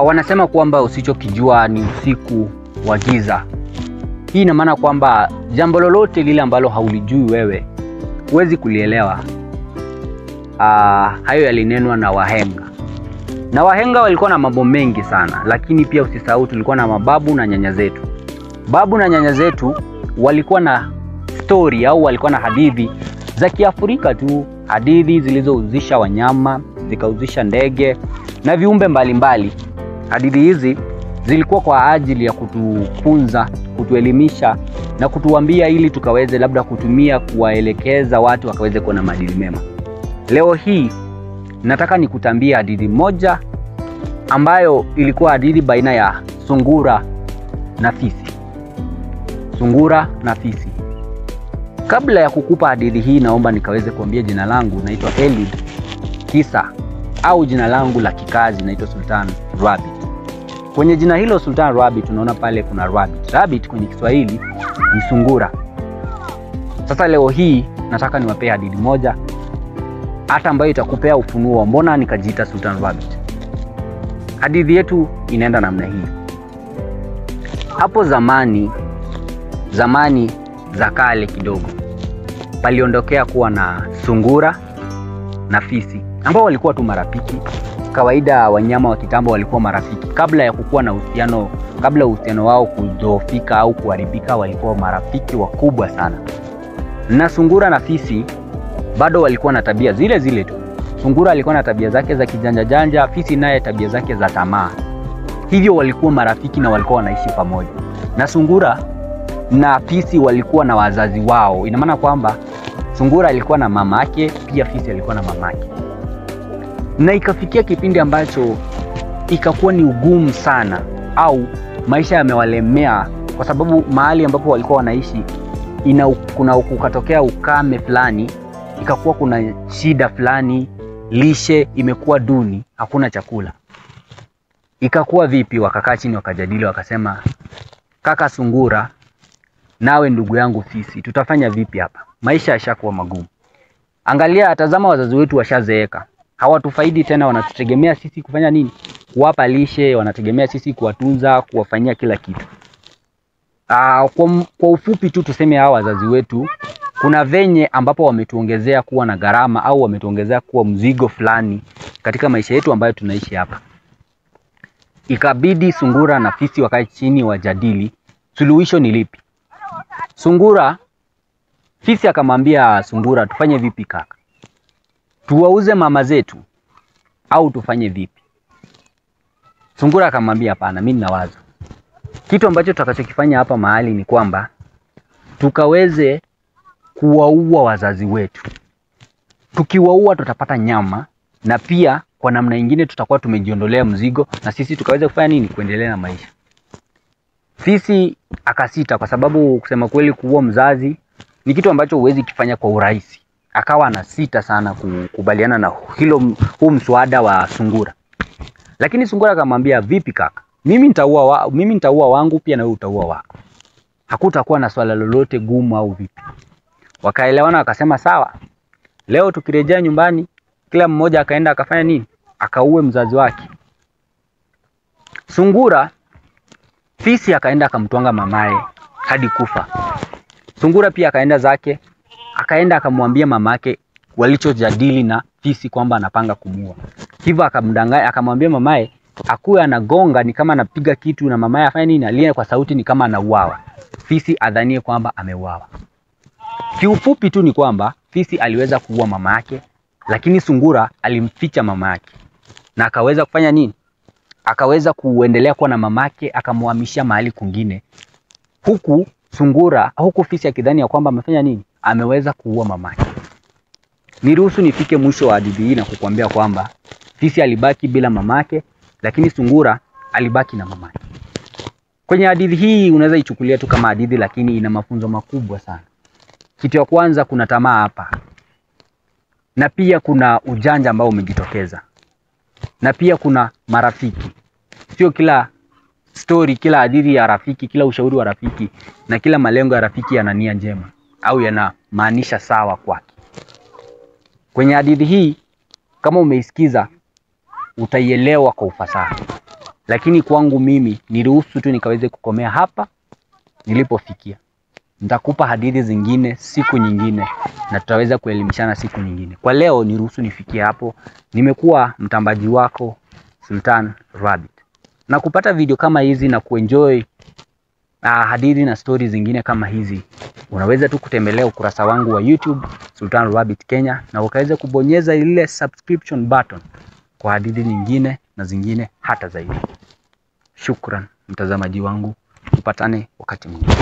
Wanasema kwamba usichokijua ni usiku wa giza. Hii ina maana kwamba jambo lolote lile ambalo haulijui wewe huwezi kulielewa. Hayo yalinenwa na wahenga. Na wahenga walikuwa na mambo mengi sana, lakini pia usisahau tulikuwa na mababu na nyanya zetu. Babu na nyanya zetu walikuwa na story au walikuwa na hadithi za Kiafrika tu, hadithi zilizohusisha wanyama, zikahusisha ndege na viumbe mbalimbali. Hadithi hizi zilikuwa kwa ajili ya kutufunza, kutuelimisha na kutuambia ili tukaweze labda kutumia kuwaelekeza watu wakaweze kuwa na maadili mema. Leo hii nataka nikutambie hadithi moja ambayo ilikuwa hadithi baina ya sungura na fisi. Sungura na fisi. Kabla ya kukupa hadithi hii, naomba nikaweze kuambia jina langu naitwa Eliud Kisa, au jina langu la kikazi naitwa Sultan Rabbit. Kwenye jina hilo Sultan Rabbit tunaona pale kuna rabbit. Rabbit kwenye Kiswahili ni sungura. Sasa leo hii nataka niwape hadithi moja hata ambayo itakupea ufunuo mbona nikajiita Sultan Rabbit. Hadithi yetu inaenda namna hii. Hapo zamani za kale kidogo, paliondokea kuwa na sungura na fisi ambao walikuwa tu marafiki. Kawaida wanyama wa kitambo walikuwa marafiki kabla ya kukua na uhusiano, kabla uhusiano wao kudhoofika au kuharibika, walikuwa marafiki wakubwa sana. Na sungura na fisi bado walikuwa na tabia zile zile tu. Sungura alikuwa na tabia zake za kijanja janja, fisi naye tabia zake za tamaa. Hivyo walikuwa marafiki na walikuwa wanaishi pamoja. Na sungura na fisi walikuwa na wazazi wao. Ina maana kwamba sungura alikuwa na mama yake, pia fisi alikuwa na mama yake. Na ikafikia kipindi ambacho ikakuwa ni ugumu sana, au maisha yamewalemea, kwa sababu mahali ambapo walikuwa wanaishi kukatokea ukame fulani, ikakuwa kuna shida fulani, lishe imekuwa duni, hakuna chakula. Ikakuwa vipi? Wakakaa chini wakajadili, wakasema, kaka sungura, nawe ndugu yangu fisi, tutafanya vipi hapa? Maisha yashakuwa magumu. Angalia, tazama, wazazi wetu washazeeka, hawatufaidi tena, wanatutegemea sisi kufanya nini? Kuwapa lishe, wanategemea sisi kuwatunza, kuwafanyia kila kitu. Kwa ufupi tu tuseme hawa wazazi wetu kuna venye ambapo wametuongezea kuwa na gharama, au wametuongezea kuwa mzigo fulani katika maisha yetu ambayo tunaishi hapa. Ikabidi sungura na fisi wakae chini wajadili suluhisho ni lipi. Fisi akamwambia sungura, tufanye vipi kaka? Tuwauze mama zetu au tufanye vipi? Sungura akamwambia, hapana, mimi nina wazo. Kitu ambacho tutakachokifanya hapa mahali ni kwamba tukaweze kuwaua wazazi wetu. Tukiwaua tutapata nyama, na pia kwa namna nyingine tutakuwa tumejiondolea mzigo, na sisi tukaweza kufanya nini? Kuendelea na maisha. Fisi akasita, kwa sababu kusema kweli kuua mzazi ni kitu ambacho huwezi kifanya kwa urahisi. Akawa anasita sana kukubaliana na huu mswada wa sungura. Lakini sungura akamwambia, vipi kaka? Mimi nitaua wangu, pia na wewe utaua wako. Hakutakuwa na swala lolote gumu au vipi? Wakaelewana, wakasema sawa. Leo tukirejea nyumbani, kila mmoja akaenda akafanya nini? Akaue mzazi wake. Fisi akaenda akamtwanga mamaye hadi kufa. Sungura pia akaenda zake, akaenda akamwambia mamake walichojadili na fisi kwamba anapanga kumuua. Hivyo akamdanganya, akamwambia mamaye akuwe anagonga ni kama anapiga kitu, na mamaye afanye nini? Alie kwa sauti ni kama anauawa. Fisi adhanie kwamba ameuawa. Kiufupi tu ni kwamba fisi aliweza kuua mama yake, lakini sungura alimficha mama yake. Na akaweza kufanya nini? Akaweza kuendelea kuwa na mamake, akamhamishia mahali kwingine. Huku fisi akidhani ya kwamba amefanya nini? Ameweza kuua mamake. Niruhusu nifike mwisho wa hadithi hii na kukuambia kwamba fisi alibaki bila mamake, lakini sungura alibaki na mamake. Kwenye hadithi hii unaweza ichukulia tu kama hadithi, lakini ina mafunzo makubwa sana. Kitu ya kwanza, kuna tamaa hapa. Na pia kuna ujanja ambao umejitokeza. Na pia kuna marafiki. Sio kila story, kila hadithi ya rafiki, kila ushauri wa rafiki na kila malengo ya rafiki yana nia njema au yanamaanisha sawa kwake. Kwenye hadithi hii kama umeisikiza utaielewa kwa ufasaha. lakini kwangu mimi niruhusu tu nikaweze kukomea hapa nilipofikia. Nitakupa hadithi zingine siku nyingine na tutaweza kuelimishana siku nyingine. Kwa leo niruhusu nifikie hapo. Nimekuwa mtambaji wako Sultan Rabbit. Na kupata video kama hizi na kuenjoy hadithi na stories zingine kama hizi, unaweza tu kutembelea ukurasa wangu wa YouTube Sultan Rabbit Kenya na ukaweza kubonyeza ile subscription button kwa hadithi nyingine na zingine hata zaidi. Shukran mtazamaji wangu, tupatane wakati mwingine.